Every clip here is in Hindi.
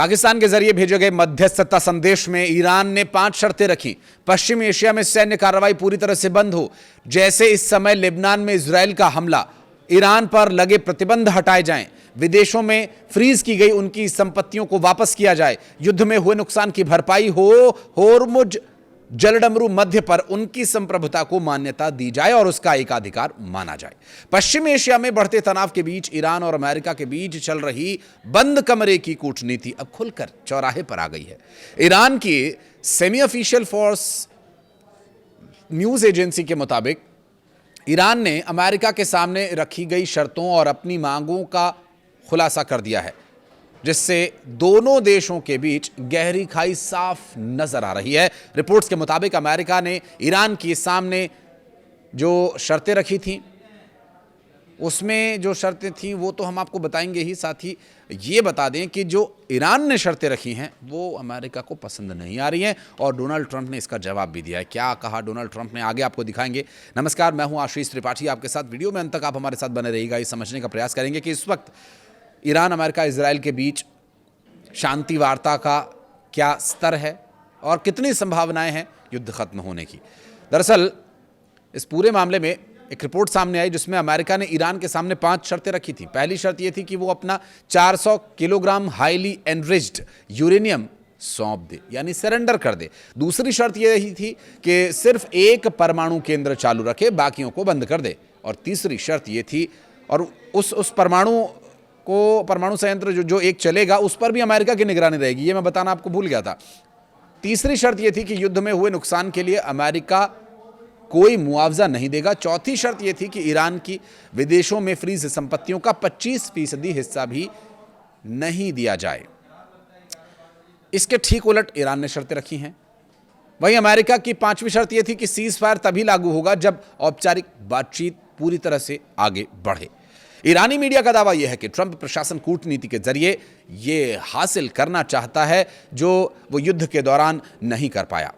पाकिस्तान के जरिए भेजे गए मध्यस्थता संदेश में ईरान ने 5 शर्तें रखी। पश्चिमी एशिया में सैन्य कार्रवाई पूरी तरह से बंद हो, जैसे इस समय लेबनान में इजरायल का हमला, ईरान पर लगे प्रतिबंध हटाए जाएं, विदेशों में फ्रीज की गई उनकी संपत्तियों को वापस किया जाए, युद्ध में हुए नुकसान की भरपाई हो, होर्मुज जलडमरू मध्य पर उनकी संप्रभुता को मान्यता दी जाए और उसका एकाधिकार माना जाए। पश्चिमी एशिया में बढ़ते तनाव के बीच ईरान और अमेरिका के बीच चल रही बंद कमरे की कूटनीति अब खुलकर चौराहे पर आ गई है। ईरान की semi official force news agency के मुताबिक ईरान ने अमेरिका के सामने रखी गई शर्तों और अपनी मांगों का खुलासा कर दिया है, जिससे दोनों देशों के बीच गहरी खाई साफ नजर आ रही है। रिपोर्ट्स के मुताबिक अमेरिका ने ईरान के सामने जो शर्तें रखी थीं, उसमें जो शर्तें थीं वो तो हम आपको बताएंगे ही, साथ ही ये बता दें कि जो ईरान ने शर्तें रखी हैं वो अमेरिका को पसंद नहीं आ रही हैं और डोनाल्ड ट्रंप ने इसका जवाब भी दिया है। क्या कहा डोनाल्ड ट्रंप ने, आगे आपको दिखाएंगे। नमस्कार, मैं हूं आशीष त्रिपाठी आपके साथ। वीडियो में अंत तक आप हमारे साथ बने रहिएगा। ये समझने का प्रयास करेंगे कि इस वक्त ईरान, अमेरिका, इजराइल के बीच शांति वार्ता का क्या स्तर है और कितनी संभावनाएं हैं युद्ध खत्म होने की। दरअसल इस पूरे मामले में एक रिपोर्ट सामने आई जिसमें अमेरिका ने ईरान के सामने 5 शर्तें रखी थी। पहली शर्त यह थी कि वो अपना 400 किलोग्राम हाईली एनरिच्ड यूरेनियम सौंप दे, यानी सरेंडर कर दे। दूसरी शर्त यही थी कि सिर्फ एक परमाणु केंद्र चालू रखे, बाकियों को बंद कर दे। और तीसरी शर्त यह थी, और उस परमाणु संयंत्र जो एक चलेगा उस पर भी अमेरिका की निगरानी रहेगी, ये मैं बताना आपको भूल गया था। तीसरी शर्त यह थी कि युद्ध में हुए नुकसान के लिए अमेरिका कोई मुआवजा नहीं देगा। चौथी शर्त यह थी कि ईरान की विदेशों में फ्रीज संपत्तियों का 25% हिस्सा भी नहीं दिया जाए। इसके ठीक उलट ईरान ने शर्तें रखी हैं। वहीं अमेरिका की 5वीं शर्त यह थी कि सीज फायर तभी लागू होगा जब औपचारिक बातचीत पूरी तरह से आगे बढ़े। ईरानी मीडिया का दावा यह है कि ट्रंप प्रशासन कूटनीति के जरिए यह हासिल करना चाहता है जो वो युद्ध के दौरान नहीं कर पाया।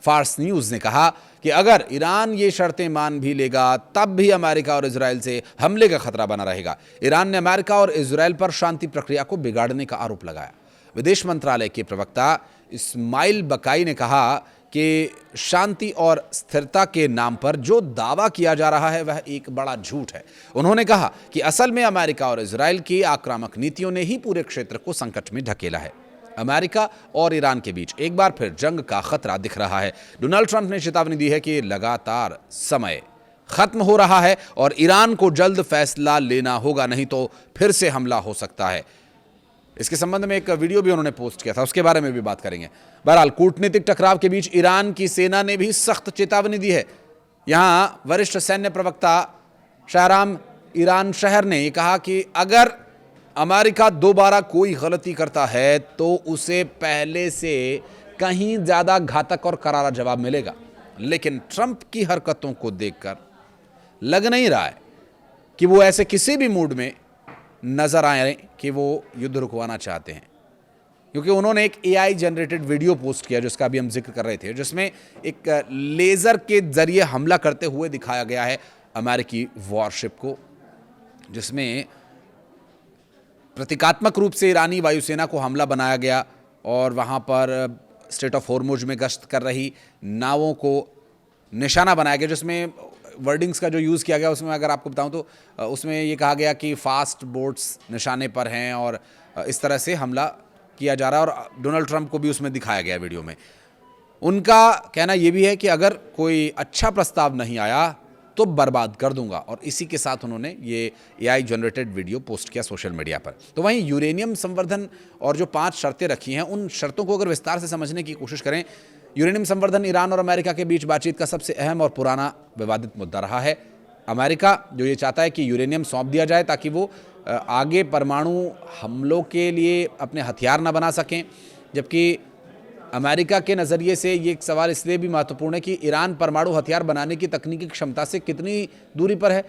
फार्स न्यूज ने कहा कि अगर ईरान ये शर्तें मान भी लेगा तब भी अमेरिका और इजरायल से हमले का खतरा बना रहेगा। ईरान ने अमेरिका और इजरायल पर शांति प्रक्रिया को बिगाड़ने का आरोप लगाया। विदेश मंत्रालय के प्रवक्ता इस्माइल बकाई ने कहा कि शांति और स्थिरता के नाम पर जो दावा किया जा रहा है वह एक बड़ा झूठ है। उन्होंने कहा कि असल में अमेरिका और इजरायल की आक्रामक नीतियों ने ही पूरे क्षेत्र को संकट में ढकेला है। अमेरिका और ईरान के बीच एक बार फिर जंग का खतरा दिख रहा है। डोनाल्ड ट्रंप ने चेतावनी दी है कि लगातार समय खत्म हो रहा है और ईरान को जल्द फैसला लेना होगा, नहीं तो फिर से हमला हो सकता है। इसके संबंध में एक वीडियो भी उन्होंने पोस्ट किया था, उसके बारे में भी बात करेंगे। बहरहाल कूटनीतिक टकराव के बीच ईरान की सेना ने भी सख्त चेतावनी दी है। यहां वरिष्ठ सैन्य प्रवक्ता शाहराम ईरान शहर ने कहा कि अगर अमेरिका दोबारा कोई गलती करता है तो उसे पहले से कहीं ज्यादा घातक और करारा जवाब मिलेगा। लेकिन ट्रंप की हरकतों को देखकर लग नहीं रहा है कि वो ऐसे किसी भी मूड में नजर आए कि वो युद्ध रुकवाना चाहते हैं, क्योंकि उन्होंने एक AI जनरेटेड वीडियो पोस्ट किया जिसका भी हम जिक्र कर रहे थे, जिसमें एक लेजर के जरिए हमला करते हुए दिखाया गया है अमेरिकी वॉरशिप को, जिसमें प्रतीकात्मक रूप से ईरानी वायुसेना को हमला बनाया गया और वहाँ पर स्ट्रेट ऑफ होर्मुज में गश्त कर रही नावों को निशाना बनाया गया। जिसमें वर्डिंग्स का जो यूज़ किया गया उसमें अगर आपको बताऊं तो उसमें ये कहा गया कि फास्ट बोट्स निशाने पर हैं और इस तरह से हमला किया जा रहा है। और डोनाल्ड ट्रंप को भी उसमें दिखाया गया वीडियो में। उनका कहना यह भी है कि अगर कोई अच्छा प्रस्ताव नहीं आया तो बर्बाद कर दूंगा, और इसी के साथ उन्होंने ये AI जनरेटेड वीडियो पोस्ट किया सोशल मीडिया पर। तो वहीं यूरेनियम संवर्धन और जो 5 शर्तें रखी हैं उन शर्तों को अगर विस्तार से समझने की कोशिश करें, यूरेनियम संवर्धन ईरान और अमेरिका के बीच बातचीत का सबसे अहम और पुराना विवादित मुद्दा रहा है। अमेरिका जो ये चाहता है कि यूरेनियम सौंप दिया जाए ताकि वो आगे परमाणु हमलों के लिए अपने हथियार न बना सकें, जबकि अमेरिका के नज़रिए से ये एक सवाल इसलिए भी महत्वपूर्ण है कि ईरान परमाणु हथियार बनाने की तकनीकी क्षमता से कितनी दूरी पर है।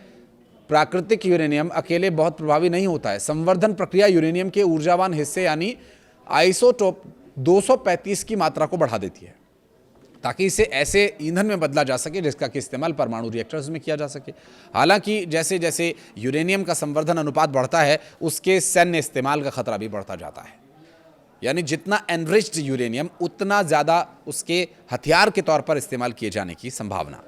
प्राकृतिक यूरेनियम अकेले बहुत प्रभावी नहीं होता है। संवर्धन प्रक्रिया यूरेनियम के ऊर्जावान हिस्से यानी आइसोटोप 235 की मात्रा को बढ़ा देती है ताकि इसे ऐसे ईंधन में बदला जा सके जिसका कि इस्तेमाल परमाणु रिएक्टर्स में किया जा सके। हालांकि जैसे जैसे यूरेनियम का संवर्धन अनुपात बढ़ता है उसके सैन्य इस्तेमाल का खतरा भी बढ़ता जाता है। यानी जितना एनरिच्ड यूरेनियम उतना ज़्यादा उसके हथियार के तौर पर इस्तेमाल किए जाने की संभावना।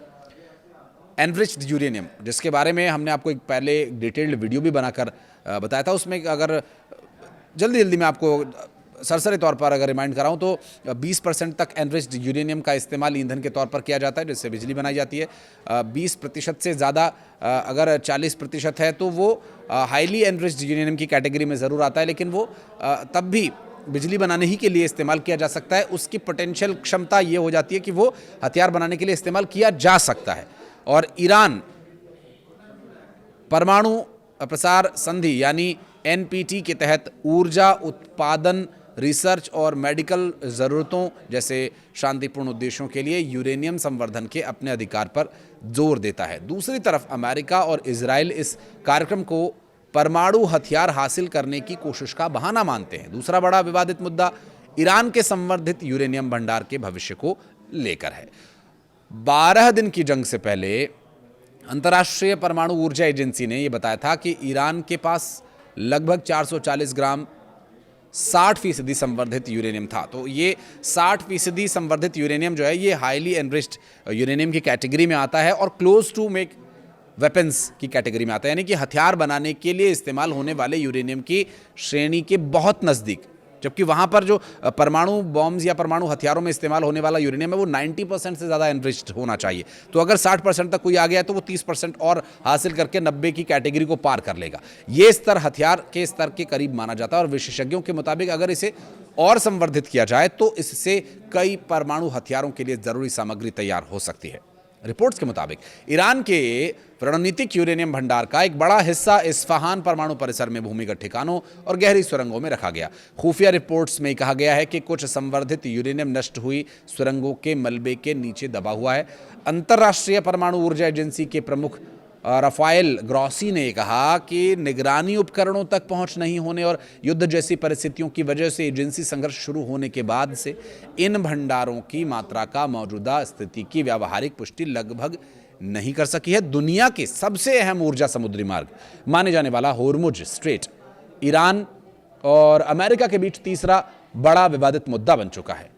एनरिच्ड यूरेनियम, जिसके बारे में हमने आपको एक पहले डिटेल्ड वीडियो भी बनाकर बताया था, उसमें अगर जल्दी जल्दी मैं आपको सरसरी तौर पर अगर रिमाइंड कराऊं तो 20% तक एनरिच्ड यूरेनियम का इस्तेमाल ईंधन के तौर पर किया जाता है, जिससे बिजली बनाई जाती है। 20% से ज़्यादा अगर 40% है तो वो हाईली एनरिच्ड यूरेनियम की कैटेगरी में ज़रूर आता है, लेकिन वो तब भी बिजली बनाने ही के लिए इस्तेमाल किया जा सकता है। उसकी पोटेंशियल क्षमता ये हो जाती है कि वो हथियार बनाने के लिए इस्तेमाल किया जा सकता है। और ईरान परमाणु प्रसार संधि यानी एनपीटी के तहत ऊर्जा उत्पादन, रिसर्च और मेडिकल ज़रूरतों जैसे शांतिपूर्ण उद्देश्यों के लिए यूरेनियम संवर्धन के अपने अधिकार पर जोर देता है। दूसरी तरफ अमेरिका और इजराइल इस कार्यक्रम को परमाणु हथियार हासिल करने की कोशिश का बहाना मानते हैं। दूसरा बड़ा विवादित मुद्दा ईरान के संवर्धित यूरेनियम भंडार के भविष्य को लेकर है। 12 दिन की जंग से पहले अंतर्राष्ट्रीय परमाणु ऊर्जा एजेंसी ने यह बताया था कि ईरान के पास लगभग 440 ग्राम 60% संवर्धित यूरेनियम था। तो ये 60% संवर्धित यूरेनियम जो है ये हाईली एनरिच्ड यूरेनियम की कैटेगरी में आता है और क्लोज टू मेक वेपन्स की कैटेगरी में आता है, यानी कि हथियार बनाने के लिए इस्तेमाल होने वाले यूरेनियम की श्रेणी के बहुत नज़दीक। जबकि वहाँ पर जो परमाणु बॉम्ब्स या परमाणु हथियारों में इस्तेमाल होने वाला यूरेनियम है वो 90% से ज़्यादा एनरिच्ड होना चाहिए। तो अगर 60% तक कोई आ गया तो वो 30% और हासिल करके 90 की कैटेगरी को पार कर लेगा। ये स्तर हथियार के स्तर के करीब माना जाता है और विशेषज्ञों के मुताबिक अगर इसे और संवर्धित किया जाए तो इससे कई परमाणु हथियारों के लिए ज़रूरी सामग्री तैयार हो सकती है। रिपोर्ट्स के मुताबिक ईरान के रणनीतिक यूरेनियम भंडार का एक बड़ा हिस्सा इस्फहान परमाणु परिसर में भूमिगत ठिकानों और गहरी सुरंगों में रखा गया। खुफिया रिपोर्ट्स में कहा गया है कि कुछ संवर्धित यूरेनियम नष्ट हुई सुरंगों के मलबे के नीचे दबा हुआ है। अंतर्राष्ट्रीय परमाणु ऊर्जा एजेंसी के प्रमुख राफाएल ग्रॉसी ने कहा कि निगरानी उपकरणों तक पहुंच नहीं होने और युद्ध जैसी परिस्थितियों की वजह से एजेंसी संघर्ष शुरू होने के बाद से इन भंडारों की मात्रा का मौजूदा स्थिति की व्यावहारिक पुष्टि लगभग नहीं कर सकी है। दुनिया के सबसे अहम ऊर्जा समुद्री मार्ग माने जाने वाला होर्मुज स्ट्रेट ईरान और अमेरिका के बीच तीसरा बड़ा विवादित मुद्दा बन चुका है।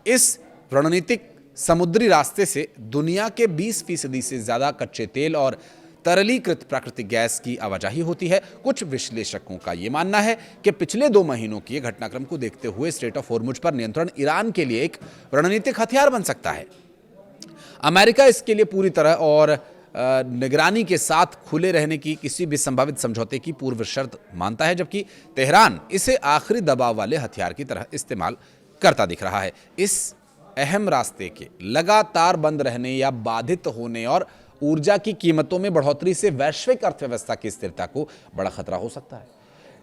इस रणनीतिक समुद्री रास्ते से दुनिया के 20% से ज़्यादा कच्चे तेल और तरलीकृत प्राकृतिक गैस की आवाजाही होती है। कुछ विश्लेषकों का यह मानना है कि पिछले 2 महीनों के घटनाक्रम को देखते हुए स्ट्रेट ऑफ होर्मुज पर नियंत्रण ईरान के लिए एक रणनीतिक हथियार बन सकता है। अमेरिका इसके लिए पूरी तरह और निगरानी के साथ खुले रहने की किसी भी संभावित समझौते की पूर्व शर्त मानता है, जबकि तेहरान इसे आखिरी दबाव वाले हथियार की तरह इस्तेमाल करता दिख रहा है। इस अहम रास्ते के लगातार बंद रहने या बाधित होने और ऊर्जा की कीमतों में बढ़ोतरी से वैश्विक अर्थव्यवस्था की स्थिरता को बड़ा खतरा हो सकता है।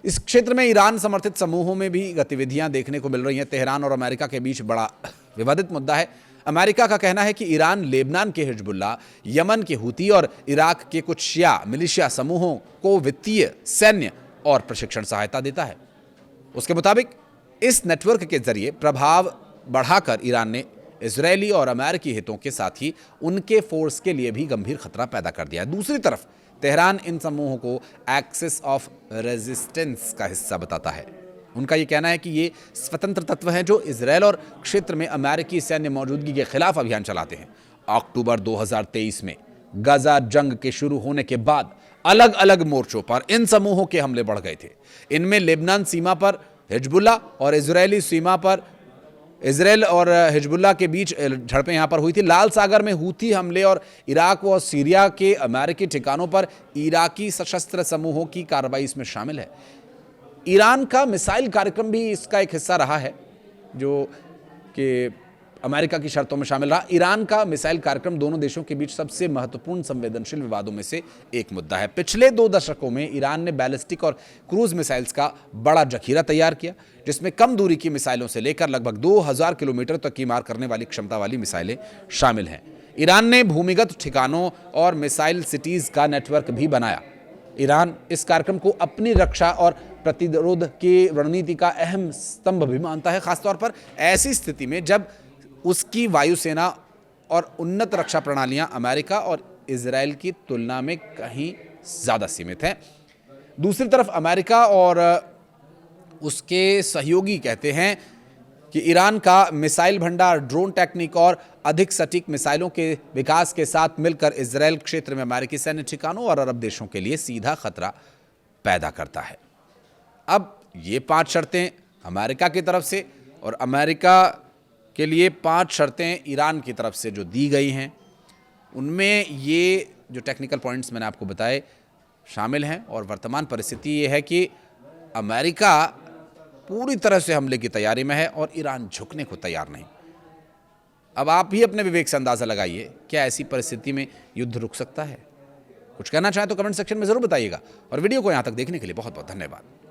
इस क्षेत्र में ईरान समर्थित समूहों में भी गतिविधियां देखने को मिल रही हैं। तेहरान और अमेरिका के बीच बड़ा विवादित मुद्दा है। अमेरिका का कहना है कि ईरान लेबनान के हिजबुल्लाह, यमन के हूती और इराक के कुछ शिया मिलिशिया समूहों को वित्तीय, सैन्य और प्रशिक्षण सहायता देता है। उसके मुताबिक इस नेटवर्क के जरिए प्रभाव बढ़ाकर ईरान ने इजरायली और अमेरिकी हितों के साथ ही उनके फोर्स के लिए भी गंभीर खतरा पैदा कर दिया है। दूसरी तरफ तेहरान इन समूहों को एक्सिस ऑफ रेजिस्टेंस का हिस्सा बताता है। उनका ये कहना है कि ये स्वतंत्र तत्व हैं जो इजरायल और क्षेत्र में अमेरिकी सैन्य मौजूदगी के खिलाफ अभियान चलाते हैं। अक्टूबर 2023 में गाजा जंग के शुरू होने के बाद अलग अलग मोर्चों पर इन समूहों के हमले बढ़ गए थे। इनमें लेबनान सीमा पर हिजबुल्लाह और इजरायली सीमा पर इजरायल और हिजबुल्लाह के बीच झड़पें यहां पर हुई थी। लाल सागर में हूथी हमले और इराक और सीरिया के अमेरिकी ठिकानों पर इराकी सशस्त्र समूहों की कार्रवाई इसमें शामिल है। ईरान का मिसाइल कार्यक्रम भी इसका एक हिस्सा रहा है, जो कि अमेरिका की शर्तों में शामिल रहा। ईरान का मिसाइल कार्यक्रम दोनों देशों के बीच सबसे महत्वपूर्ण संवेदनशील विवादों में से एक मुद्दा है। पिछले 2 दशकों में ईरान ने बैलिस्टिक और क्रूज मिसाइल्स का बड़ा जखीरा तैयार किया, जिसमें कम दूरी की मिसाइलों से लेकर लगभग 2000 किलोमीटर तक की मार करने वाली क्षमता वाली मिसाइलें शामिल हैं। ईरान ने भूमिगत ठिकानों और मिसाइल सिटीज का नेटवर्क भी बनाया। ईरान इस कार्यक्रम को अपनी रक्षा और प्रतिरोध की रणनीति का अहम स्तंभ भी मानता है, खासतौर पर ऐसी स्थिति में जब उसकी वायुसेना और उन्नत रक्षा प्रणालियां अमेरिका और इजरायल की तुलना में कहीं ज़्यादा सीमित हैं। दूसरी तरफ अमेरिका और उसके सहयोगी कहते हैं कि ईरान का मिसाइल भंडार, ड्रोन टेक्निक और अधिक सटीक मिसाइलों के विकास के साथ मिलकर इजरायल क्षेत्र में अमेरिकी सैन्य ठिकानों और अरब देशों के लिए सीधा खतरा पैदा करता है। अब ये 5 शर्तें अमेरिका की तरफ से और अमेरिका के लिए 5 शर्तें ईरान की तरफ से जो दी गई हैं, उनमें ये जो टेक्निकल पॉइंट्स मैंने आपको बताए शामिल हैं। और वर्तमान परिस्थिति ये है कि अमेरिका पूरी तरह से हमले की तैयारी में है और ईरान झुकने को तैयार नहीं। अब आप भी अपने विवेक से अंदाज़ा लगाइए, क्या ऐसी परिस्थिति में युद्ध रुक सकता है? कुछ कहना चाहें तो कमेंट सेक्शन में ज़रूर बताइएगा और वीडियो को यहाँ तक देखने के लिए बहुत बहुत धन्यवाद।